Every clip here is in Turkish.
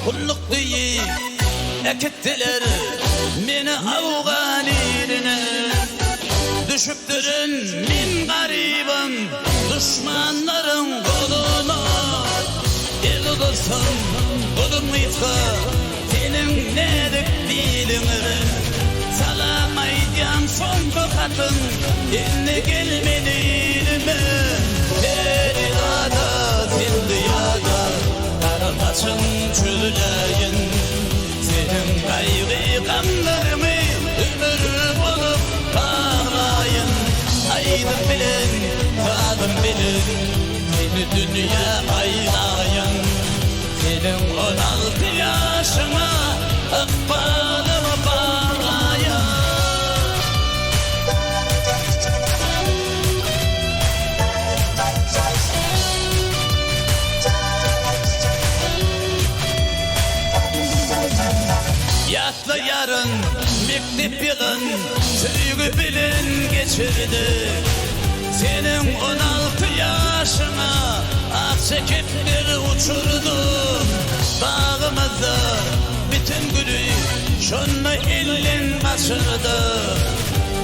kulluk deyip ekettiler meni Afgan eline. Düşüptürün min garibim düşmanların koluna. El olursan kolum yıtka senin nedik dilini. Salamaydım son katın eline gelmediğime. Feridada zindiyada karataçın çürüleyin. Senin kaygı gamlarımı ömür bulup bağlayın. Aydın bilin, tadım bilin, seni dünya aylayın. Senin 16 yaşına akbalımı bağlayın. Yatla yarın mektep yılın söygü bilin geçirdi. Senin 16 yaşına ak çekipleri uçurdu. Bağımızda bütün gülü şunla elin açırdı.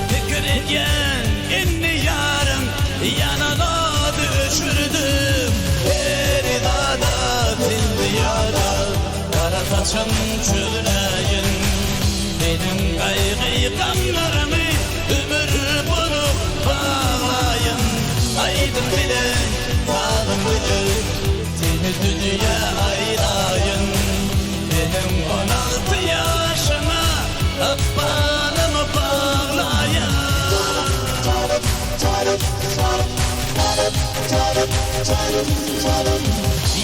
Fikir etken inni yarım yanına düşürdüm. Feridada zindiyada karataçın çürüleyin. Benim kaygı gamlarımı ömür bulup bağlayın. Aydın bilin, sağlım bilin, seni dünya aylayın. Benim 16 yaşıma akbalımı bağlayın.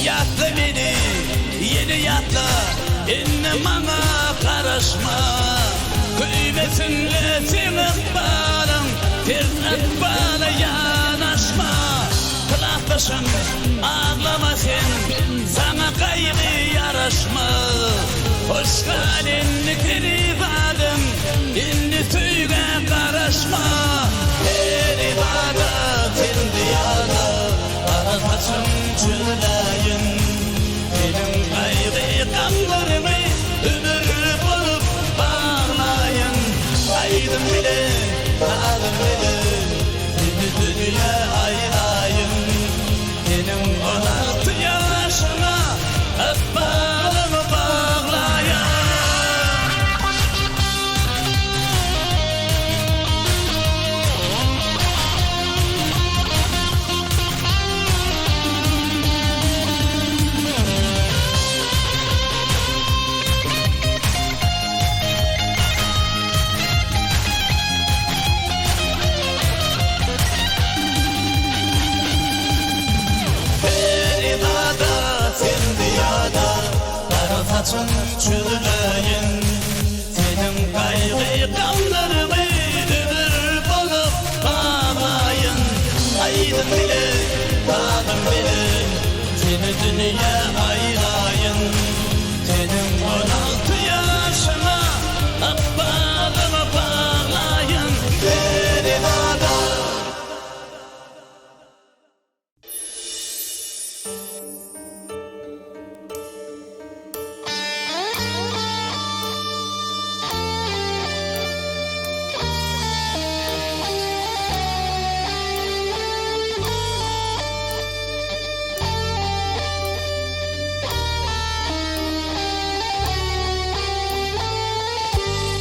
Yatla beni, yeni yatla, inne bana karışma. Kıymetinle sen akbalın, ters akbala yanaşma. Kulaktaşım ağlama sen, sana kaygı yaraşma. Hoş halinli keribadım, inni tüyge karışma. Keribada tindiyada, arataçım çürüleyin. Benim kaygı gamlarımı ömür bulup bağlayın. Aydın bilin, tadım bilin, seni dünya aylayın. Benim 16 yaşına akbalımı bağlayın. Feridada zindiyada karataçın çürüleyin. Senin kaygı gamlarımı ömür bulup bağlayın. Aydın bilin, tadım bilin, seni dünya aylayın. Senin 16 yaşına akbalımı bağlayın. Feridada.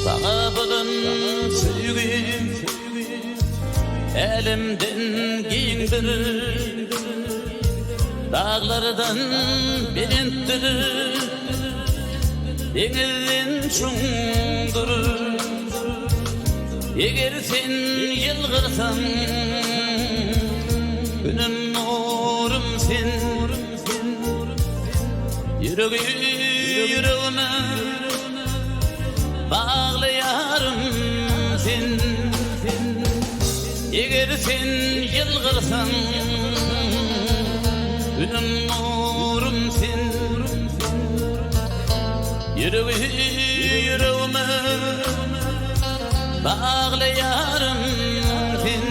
Sana bulun sevgim, elimden giyindirir. Dağlardan bilintirir, denizin şundurur. Eğer sen yılgırsan, günüm nurum sen. Yüreğime bağlayarım sen. Eğer sen yılgırsan, günüm nurum sen. Yüreğime bağlayarım sen.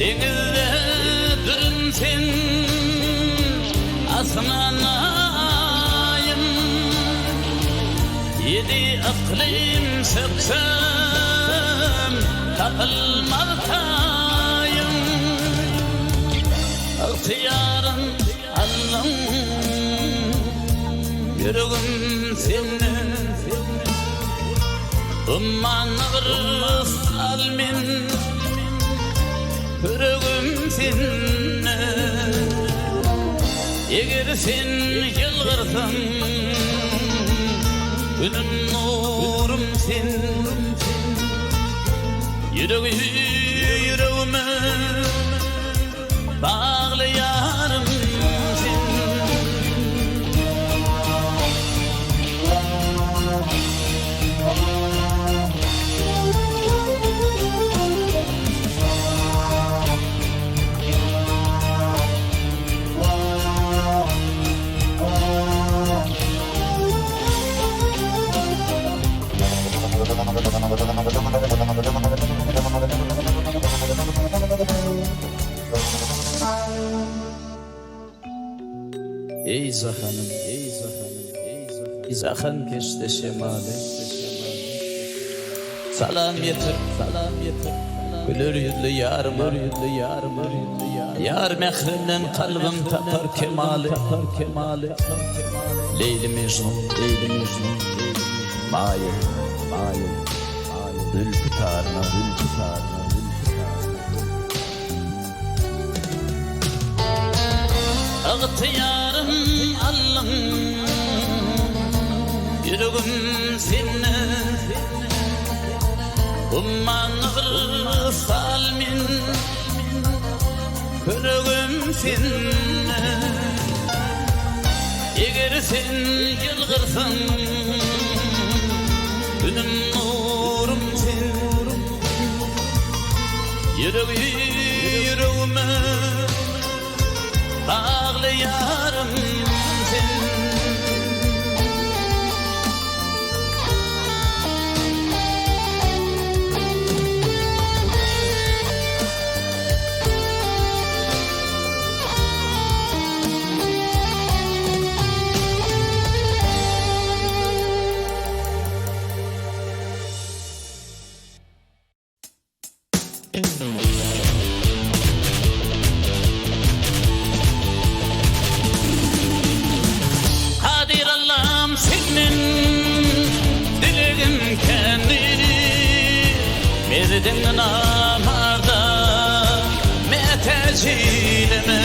Dengizde durun sen asmanayım, yedi aklim söksem takılmaktayım. İhtiyarım Allah'ım, yüreğim senin, ummanır salmin, yüreğim senin. Eğer sen yılgırsın, günüm nurum sen, yüreğime bağlayarım sen. Ey zahanım, ey zahanım, ey zahanım, zahan peşte şemali. Salam yeter, salam yeter. Gülür yüzlü yarım, yar mehrimden kalbim tapar kemali. Leyli Mecnun, Leyli Mecnun, Mayil, Zülfü tarına, Zülfü tarına. İhtiyarım Allah'ım, yüreğim senin, ummanır salmin, yüreğim senin. Eğer sen yılgırsın, günüm nurum sen, yüreğime bağlayarım sen. Kadir Allah'ım senin, dileğim kendini, verdin namarda metecileme.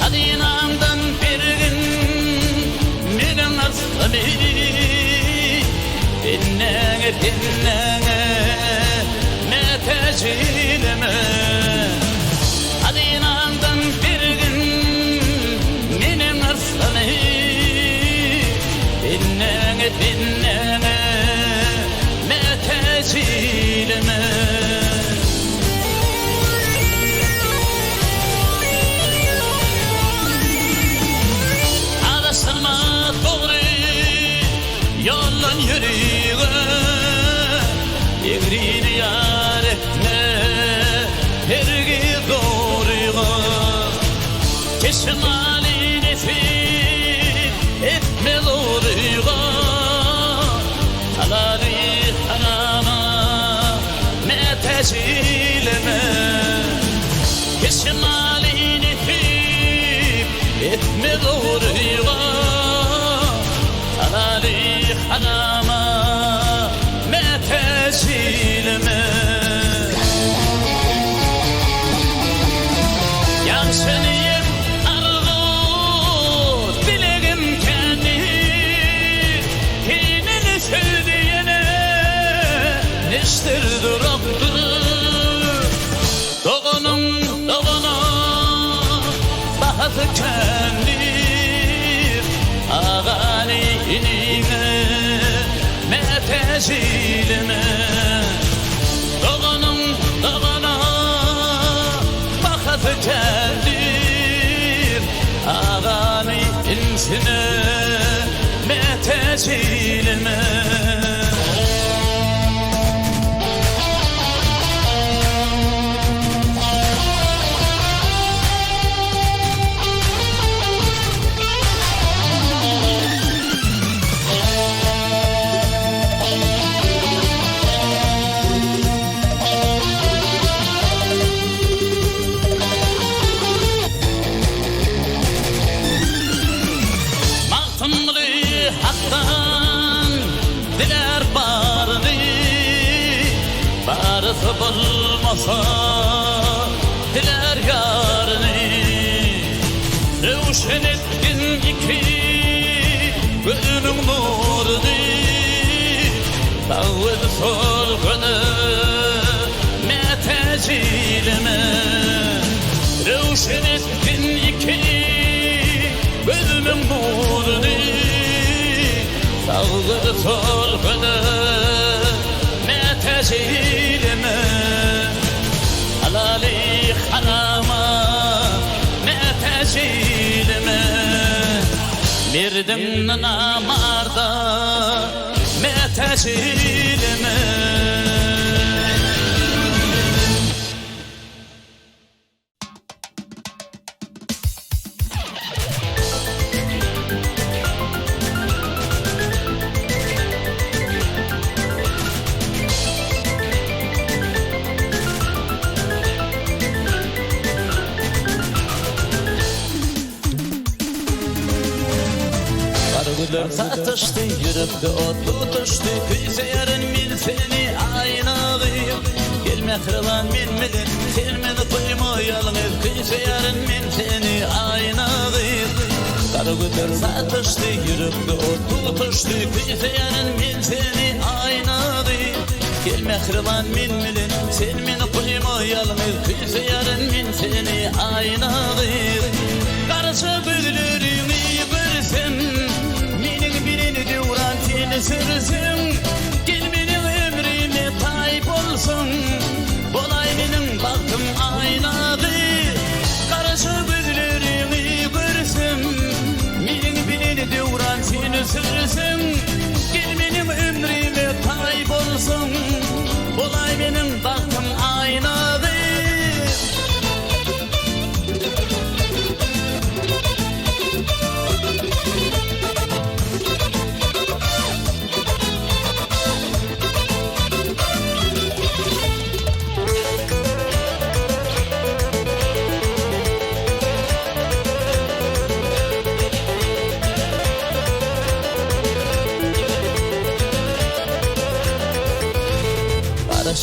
Hadi inandan bir gün benim aslımı, dinle metecileme. Hadi inandan bir gün benim aslımı, dinle metecileme. Adasırma doğru yollan yürüye, egrini yar etme hergi doğruya. Keşmali nefis etme doğruya, talari hanama metecileme. Keşmali nefis etme doğruya, talari hanama metecileme. Yansınıyım arzu dileğim kendi, kendini sevdiğine neştir durakdır. Doğunun doğuna bahtı kendir, ağani inime metecileme. Doğunun doğuna bahtı kendir, ağani insine metecileme. olmasa diler yarını Revşen ettin iki gözünün nurunu Dağıdı solgunu metecilime Revşen ettin iki gözünün nurunu Dağıdı solgunu metecilime Halali harama metecilime Mirdim namarda metecilime Gülüm satıştı, yürüptü, ot tutuştu Küyseyerin min seni aynalıyım Gelme kırılan min milin, sen beni koymayalım Küyseyerin min seni aynalıyım Karı gülüm satıştı, yürüptü, ot tutuştu Küyseyerin min seni aynalıyım Gelme kırılan min milin, sen beni koymayalım Küyseyerin min seni aynalıyım Karısı gülürünü görsem Sürsün, gel benim ömrüme tayyip olsun Bolay benim baktım aynadı Karşı gözlerimi görsün Benim bileni devran seni sürsün Gel benim ömrüme tayyip olsun Bolay benim baktım aynadı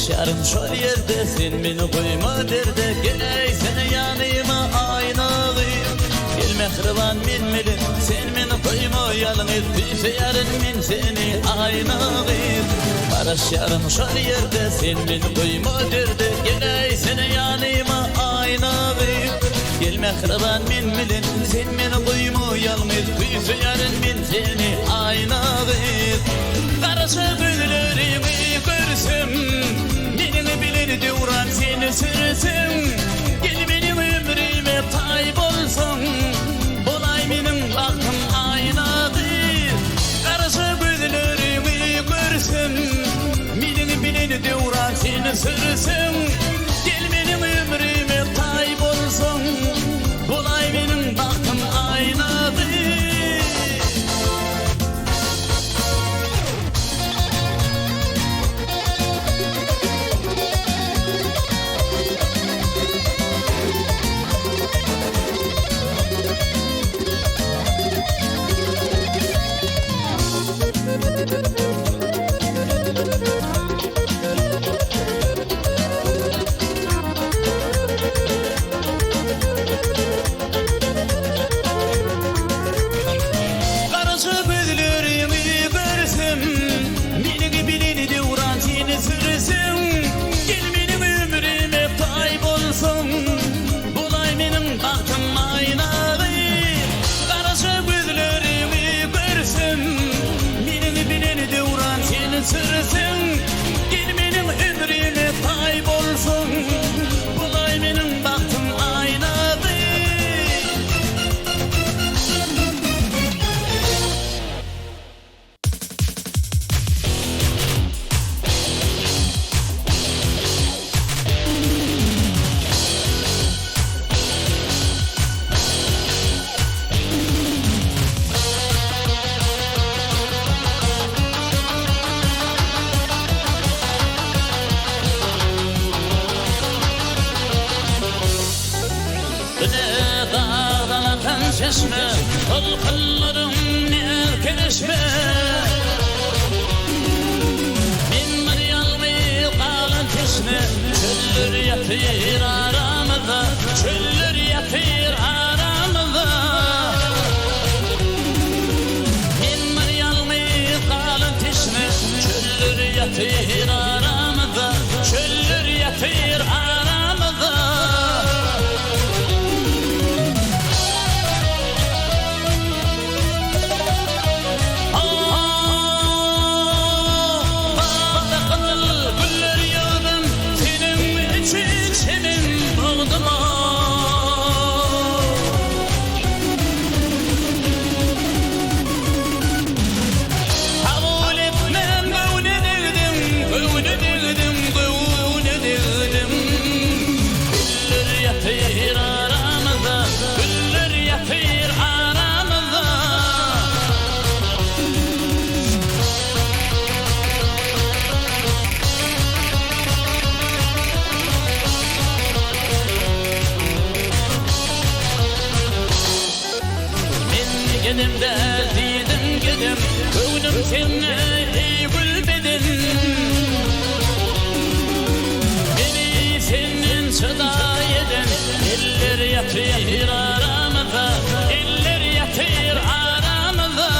Yarım şol yerde sen beni koyma derde Geley sene yanıma aynalıyım Gel mehriban min milin sen beni koyma yalın Ettiyse yarın min seni aynalıyım Barış yarım şol yerde sen beni koyma derde Geley sene yanıma aynalıyım Gel mehriban min milin sen beni koyma yalın Ettiyse yarın min seni aynalıyım Karışı güllerimi görsem Bilir devran seni sürsün Gel benim ömrüme tayyip olsun Bolay benim baktım aynadır Karışı gözlerimi görsün Bilir devran seni sürsün Gel benim ömrüme tayyip olsun Bolay benim baktım aynadır Sürsün, gel benim ömrüme tayyip olsun Bulay benim baktım aynadı çeşme, kıllarım ne kerişme Min Maryal'mi kalan çeşme Çöller yatır aramızda, çöller yatır aramızda. Men yalnız kalın tişne, çöller yatır aramızda, çöller yatır aramızda. Gedim de dedim gedim, könlüm senne gülbedin. Beni senin çıda yedin, eller yatır aramızda, eller yatır aramızda.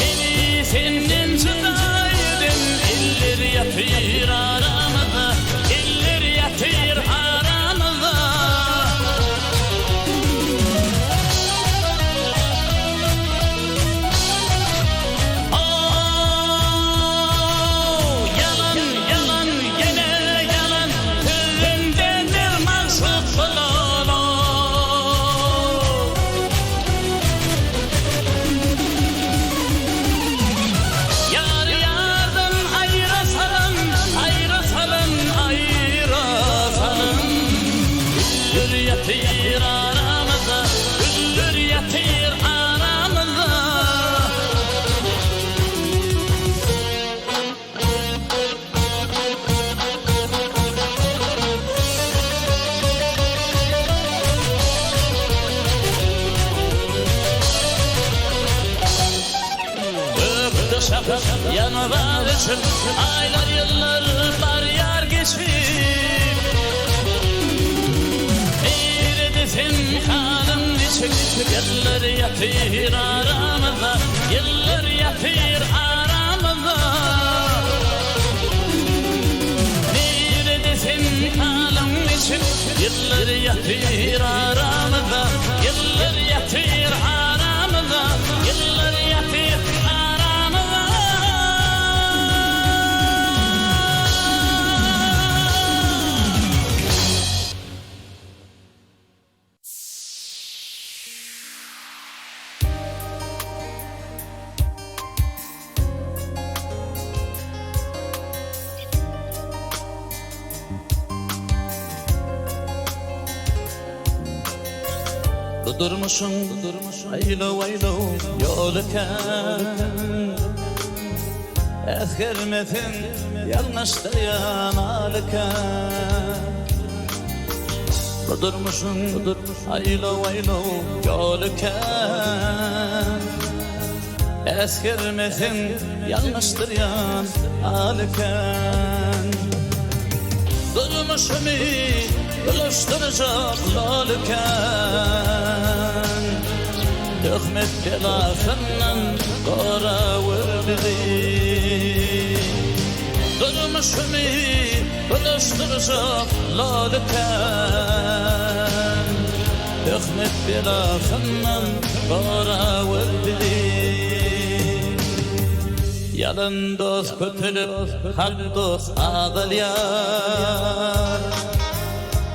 Beni senin çıda yedin, eller yatır aramızda, eller yatır aramızda. Yatır aramızda, güller yatır aramızda. Öptü şafak yanıvar için, aylar yıllar var yar geçmiş. Sen kanım düşük, yıllar yatır aramızda, yıllar yatır aramızda. Neredesin kanım düşük, yıllar yatır aramızda, yıllar yatır aramızda, yıllar yatır aramızda. Durmuşum, aylo aylo yolken. Eskirmesin yanlışlayan alken. Durmuşum, aylo aylo yolken. Eskirmesin yanlışlayan alken. Durmuşum buluşturacak lolken. Dökmet belasından kora vurdu. Durmuşum buluşturacak lolken. Dökmet belasından kora vurdu. Yalan dost kötülük, hak dost adil yar.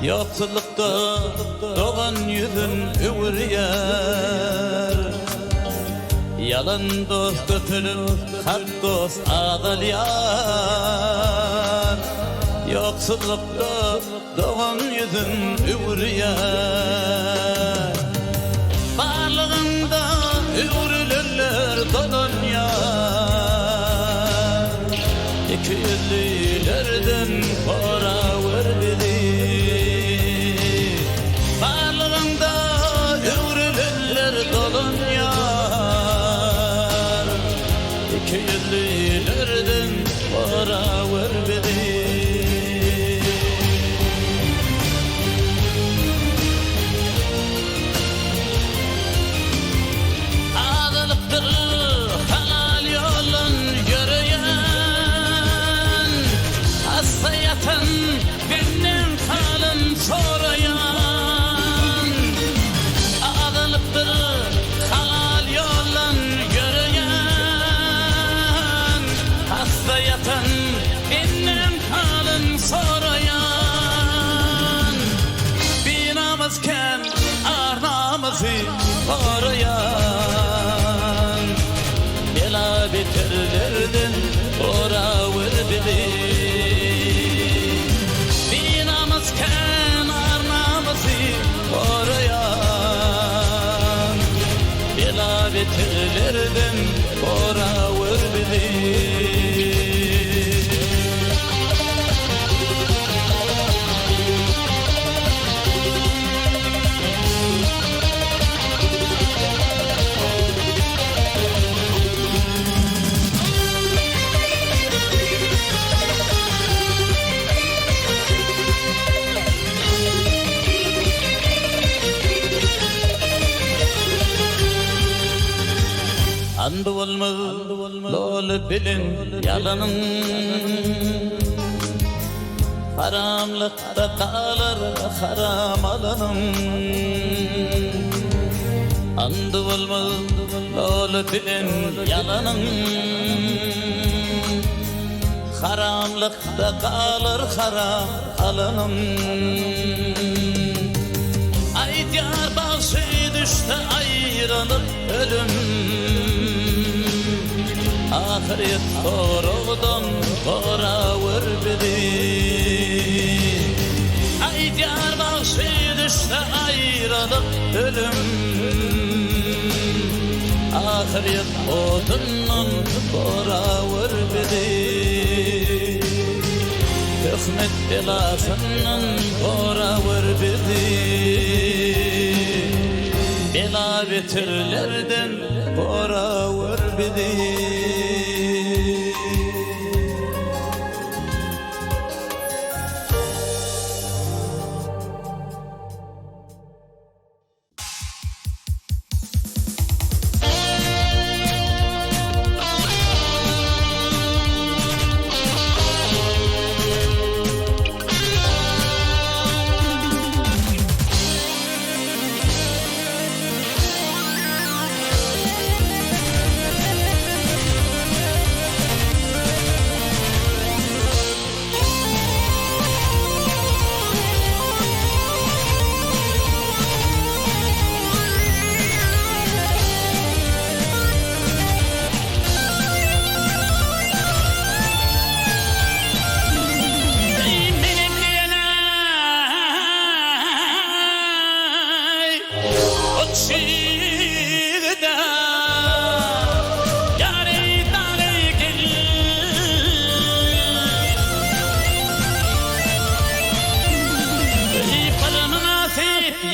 Yoksullukta doğan yüzün üvriyar. Yalan dost kötülük, hak dost adil yar. Yoksullukta doğan yüzün üvriyar. Varlığında üvrülürler dolan yar. İki yüzlülerden para verdi. Varlığında üvrülürler dolan yar. İki yüzlülerden para verdi. bora vurbilir. Andı olmaz lol bilin yalanın, haramlıkta kalır haram alanın. Andı olmaz lol bilin yalanın, haramlıkta kalır haram alanın. Ay diyar başı düştü ayrılıp ölüm, ahiret sorudan bora vurbilir. Ay diyar başı düştü ayrılıp ölüm, ahiret odundan bora vurbilir. Hükmet belasından bora vurbilir. Bela bitirlerden bora vurbilir.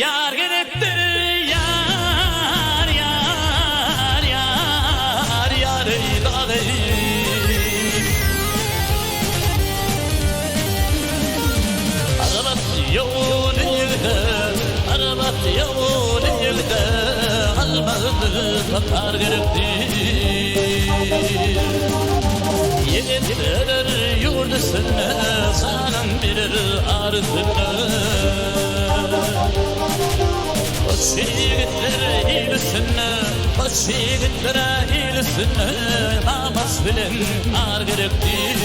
Yar gerektir yar yar yar yar dağı. Arabat yol yılda, arabat yol yılda, almadı bakar gerektir. Yedinler yurdusuna, sanım bilir arzuna. Hoş yigitler iylisine, hoş yigitler iylisine, namas bilen ar gerektir.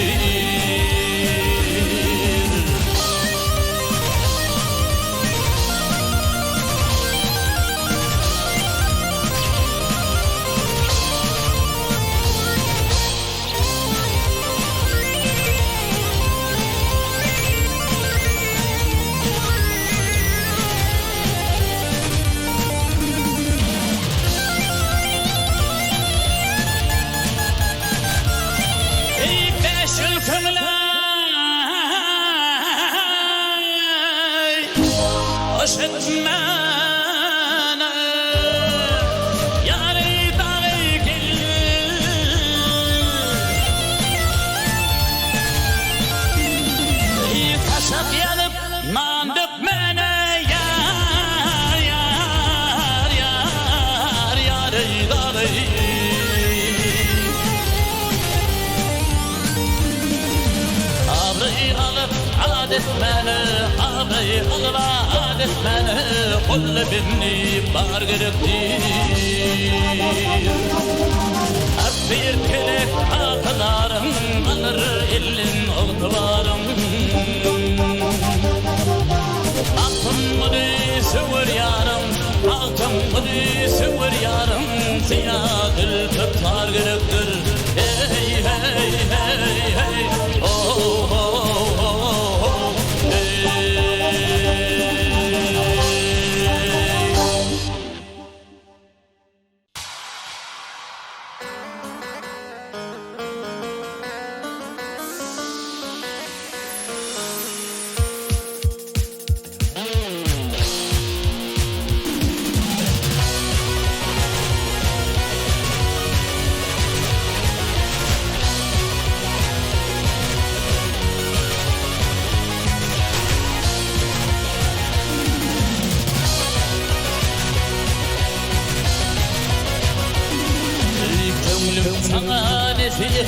Adetmeni, ağabey ağla adetmeni, Kulle binni bar gerektir. Bir kelek akılarım, alır elin oltularım. Altın mıdı sıvır yarım, altın mıdı sıvır yarım, ziyadıl tutar gerektir. Hey hey hey hey, oh oh oh oh, hey.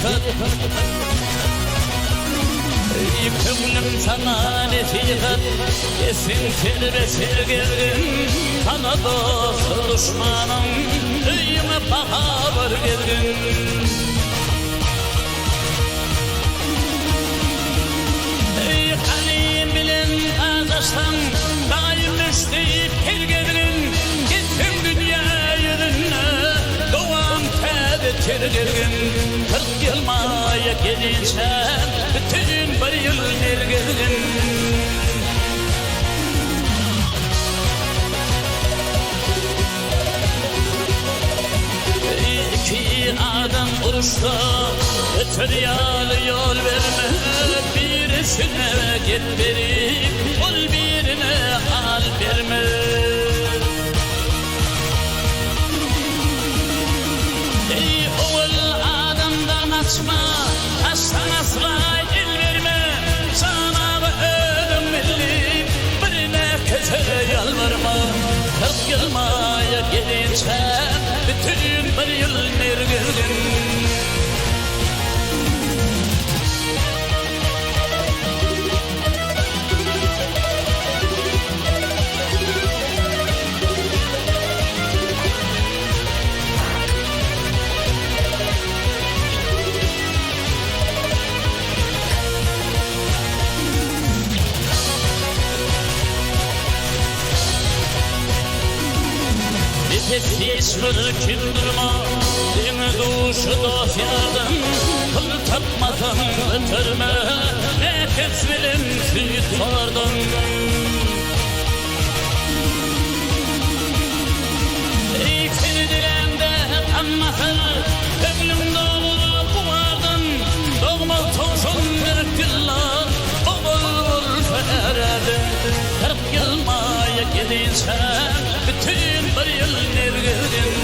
nasihat Kömlüm sana nesihat Esin serbe sergerdin Sana dost düşmanım Öyüme paha var geldin Ey halim bilen ağzaştan Daim isteyip her geldin Gittim dünya yüzüne Doğan tebe tergerdin 40 yılmaya gelinsen Bütün bir yıl nergerdin İki adam uruşta Ötür yol verme Birisine git verip Ol birine al verme Ey oğul adamdan açma Aslan asla el verme Sana ölüm milli Birine kötü yalvarma 40 yılmaya gelince Bütün bir yıl nergerdin Hiç mülküm durma Dini duşu dost yardım Kıl tapmadan ötürme Ne kesbilim süt sordum Ey seni dilemde anlatır Ömrüm dolu kumardın Doğma tosun bir yıllar Oğul feredin 40 yılmaya gelinsen Bütün bir yıl nergerdin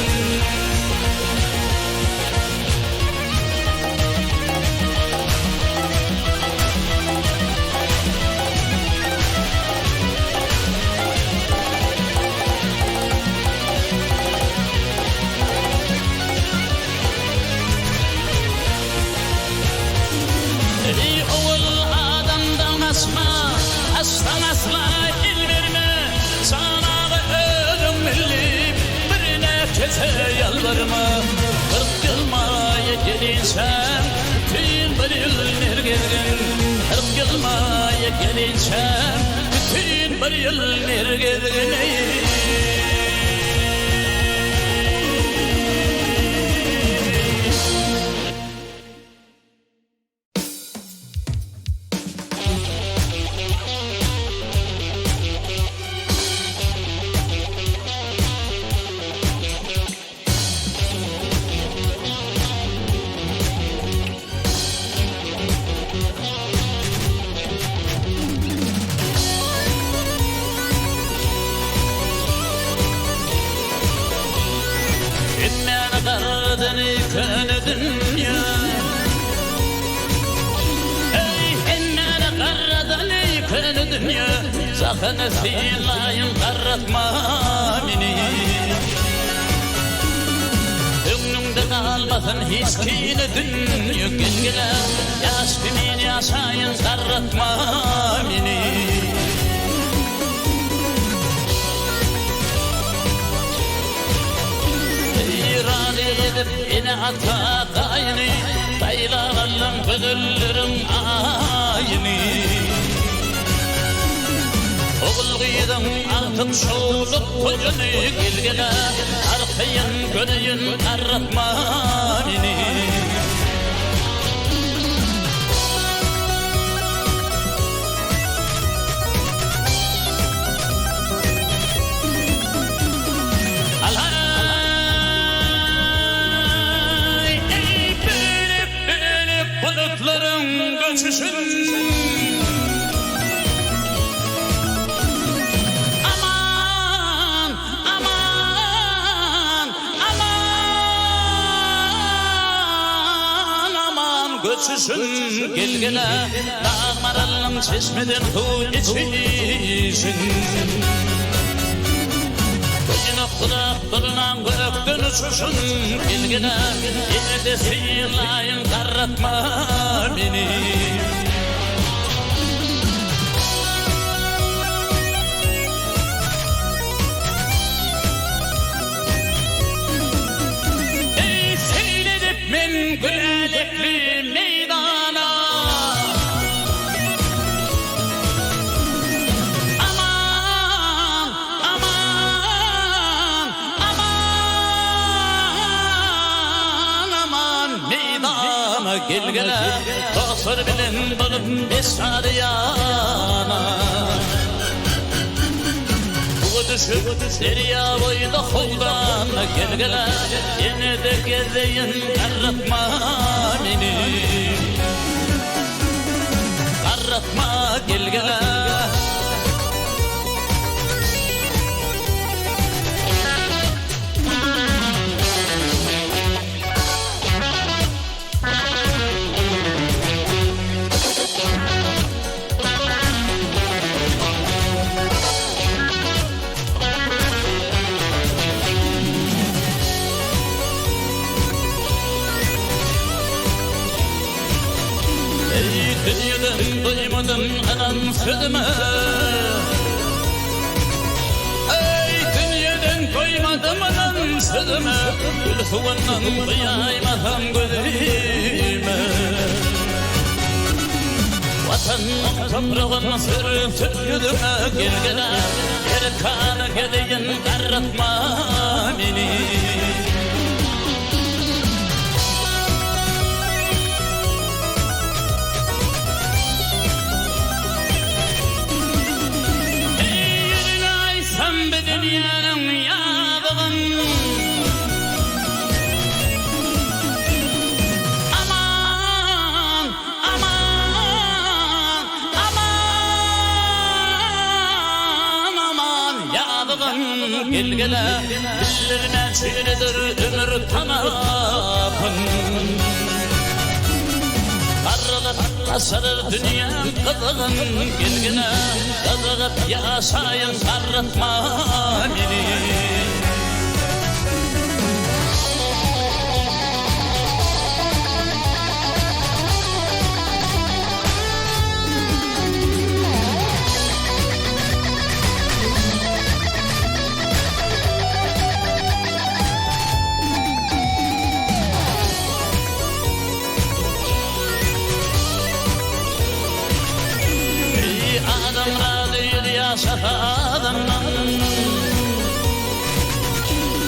Ey oğul adamdan asma Aslan asla el verme Sana ölüm milli Birine kese yalvarma 40 yılmaya gelinsen Bütün bir yıl nergerdin 40 yılmaya gelinsen Bütün bir yıl nergerdin Deni könü dünya Ey ennene karradan ey könü dünya Sakın silayın karratma beni Önümde kalmasın hiç kini dünya Gülgüle yaş kimin yaşayın karratma beni Edip ine ata kayını Dayılarım kızılırım ayını Oğul gıydım artık şoğluk kocunu Gilgile arkayın gönüyün arratma beni Bulutların göçüşün Aman, aman, aman, aman göçüşün Gilgile dağmaralım çeşmeden su içişin Gözünü Kulak durunan gökten uçuşun bilgine yine de sıyırlayın karratma beni. Ey seyredip men gülelikli meydana, gelgele dostlar bilen bulup esar yana. Bu düşüp derya boyda hovdan gelgele yine de gezeyin karratma beni. Karratma gelgele. Dünyadan duymadım anan sözümü. Ey dünyadan koymadım anan sözümü. Gül suvandan kıyaymadan gözüme. Vatan toprağın sürüp yüzüme gelgele Erkan'a gedeyin karratma beni. Gelgele dillerine çiğnedir ömür tanapın. Karılar asarır dünya kızığın gelgele kızığıp yaşayın karratma beni.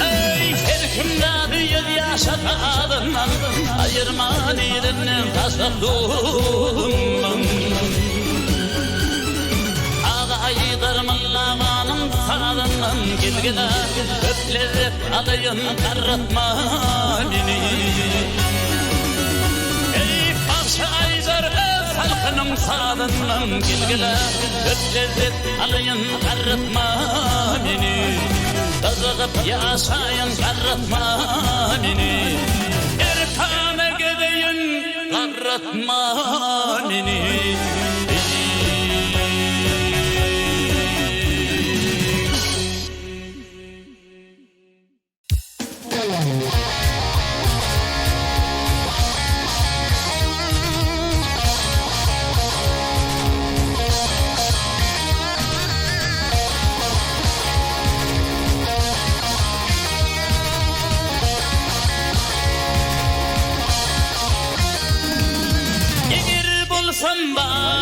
Ey herkimde bir yaşadığından ayırman yerinden tasavvurumdan. Ağaydırmanlamanın sağlığından gelgele öplerip alayın karratma beni. Ey başaydır halkının sağlığından gelgele öplerip alayın karratma beni. Kızıqıp yaşayın karratma beni. Erkan'a gedeyin karratma beni. Samba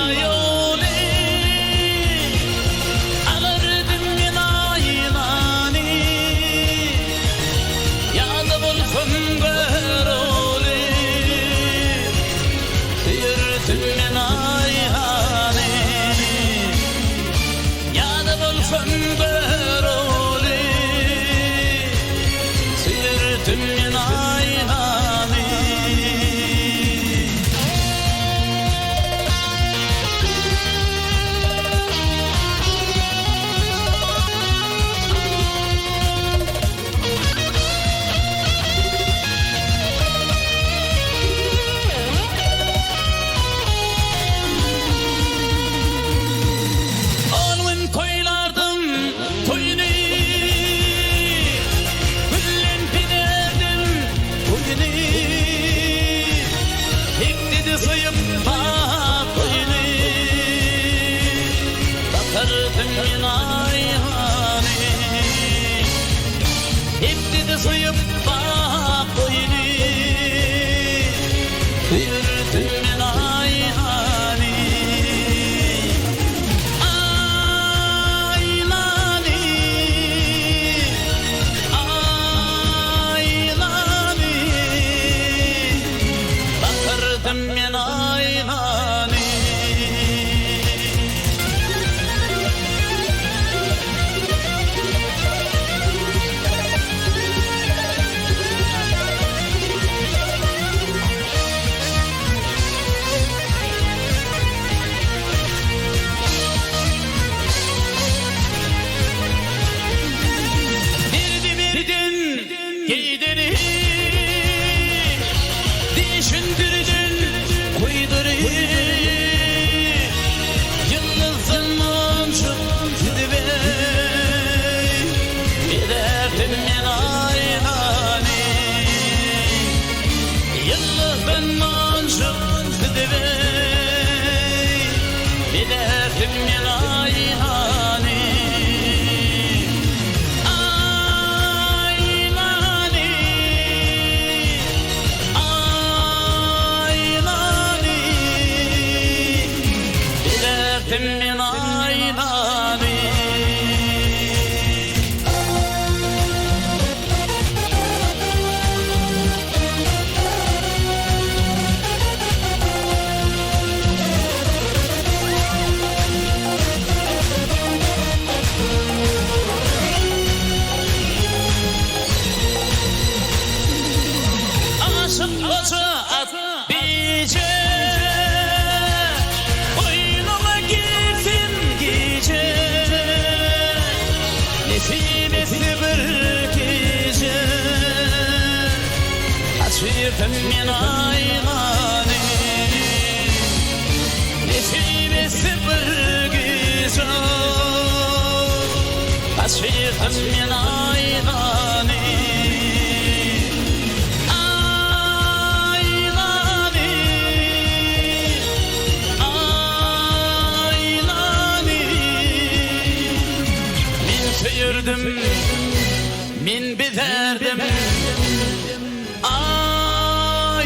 Bakırdım min ayhani Hep de soyup bak boyunu Yürüdüm min ayhani Aylani Aylani Bakırdım min aylani Giydirir, düşündürdün, koydurir Yıldızın mumşun gidivey Bir derdim min ayhani Yıldızın mumşun gidivey Bir derdim min ayhani من عيناني Aşık koca at bice Nesibesi bir gece Hasretim min ayhani Nesibesi bir gece Hasretim min ayhani Aylani Aylani Min söyürdüm min biderdim Aylani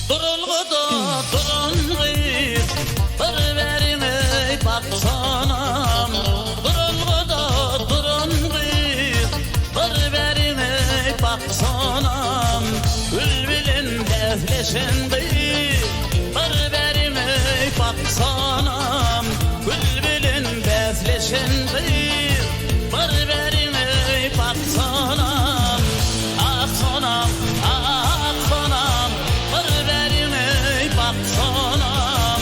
Durulguda durulgıyız Bir verime baksanam Durulguda durulgıyız Bir verime baksanam Bülbülün defleşindir Bir verime baksanam Bülbülün defleşindir Bir verime baksanam Ah sonam ah sonam Sonam,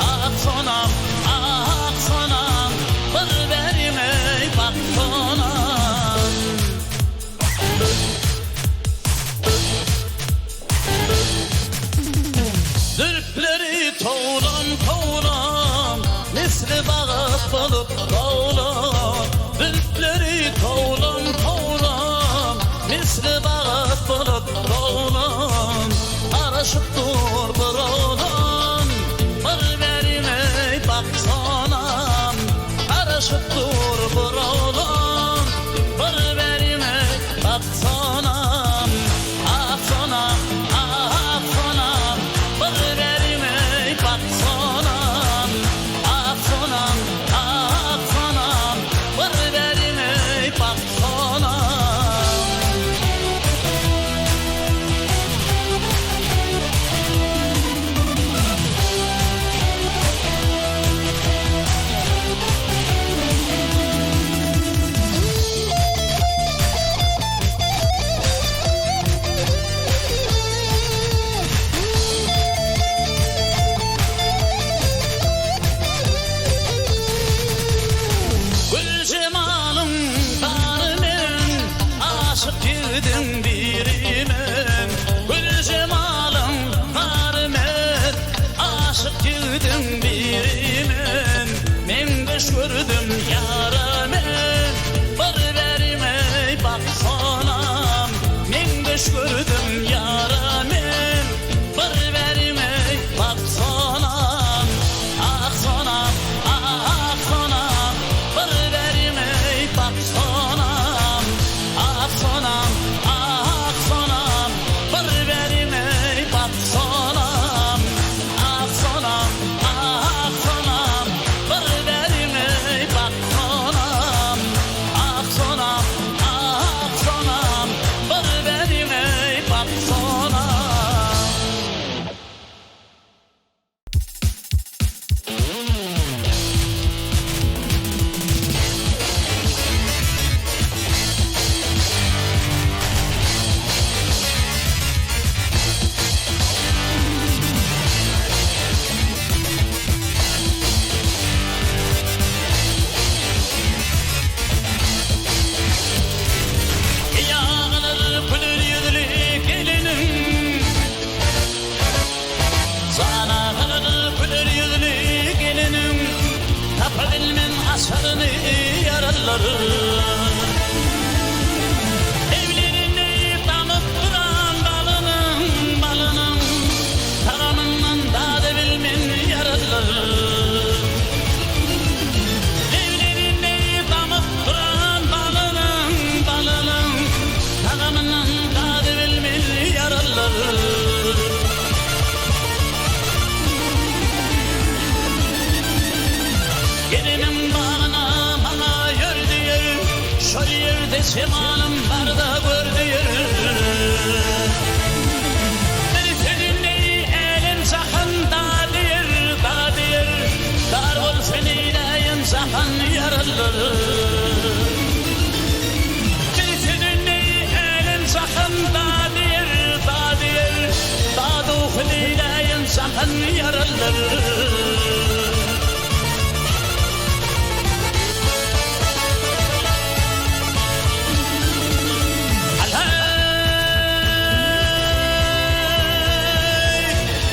ah sonam, ah sonam Bir verime bak sonam Zülfleri toğram toğram Misli bağıt bulup toğram Zülfleri toğram toğram Misli bağıt bulup toğram Araşıp dur bir oğlan Bir verime bak sonam Araşıp dur bir oğlan Bir verime bak sonam Ah sonam, ah sonam Bir verime bak sonam Ah sonam, ah sonam Bir verime bak sonam girdin birime, gül cemalın varmet, aşık girdin birime, men düş gördüm yarame, bir verime baksana, men düş gördüm yarame, bir verime baksana, ah sana, ah sana, bir verime baksana, ah sana, ah sana, bir verime baksana, ah sana, ah sana, bir verime baksana, ah sana, ah sana, bir verime baksana. Yağılır pülür yüzlü gelinim, sana kılır pülür yüzlü gelinim, tapabilmen asarını yaraları. Evlerini damıp duran balının, taramından tadı bilmen yaraları. Evlerini damıp duran balının, taramından tadı bilmen yaraları. Gelinim bağına bana yördü yer, şöyle yerde semanım var da gördü yer. Beni seninle elim sakın da diyer, dar ol seniyle sakın yaraları. Beni seninle elim sakın da diyer, da doğuliyle sakın yaraları.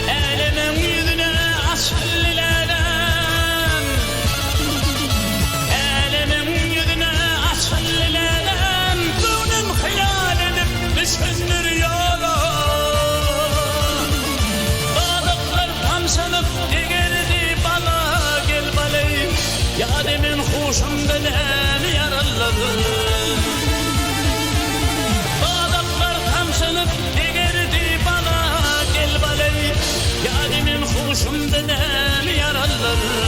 Elimin yüzüne asıllilerden, elimin yüzüne asıllilerden, bunun hayal edip düşünür yola. Balıklar kamsanıp digerdi bana, gel baley, yademin huşumdan en yaraları. Balıklar kamsanıp digerdi bana, gel baley, yadimin huşumdan en yaraları.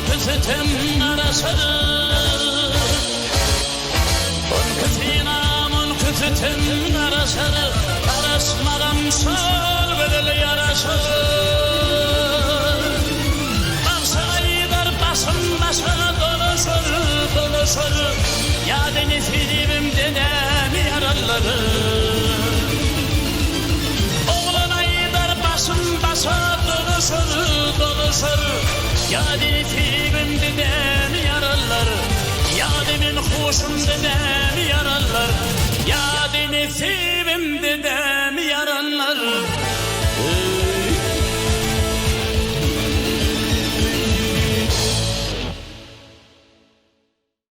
Kızıtım arasarı, kızınamın kızıtım arasarı, arasmaram sal bedel yarasarı. Baksaylar basın basana dolaşır, yadını filmim dedem yaraları. Oğlan aylar basın basa dolaşır, yadını filmim dedem yaralar, yadimin huşum dedem yaralar, yadını filmim dedem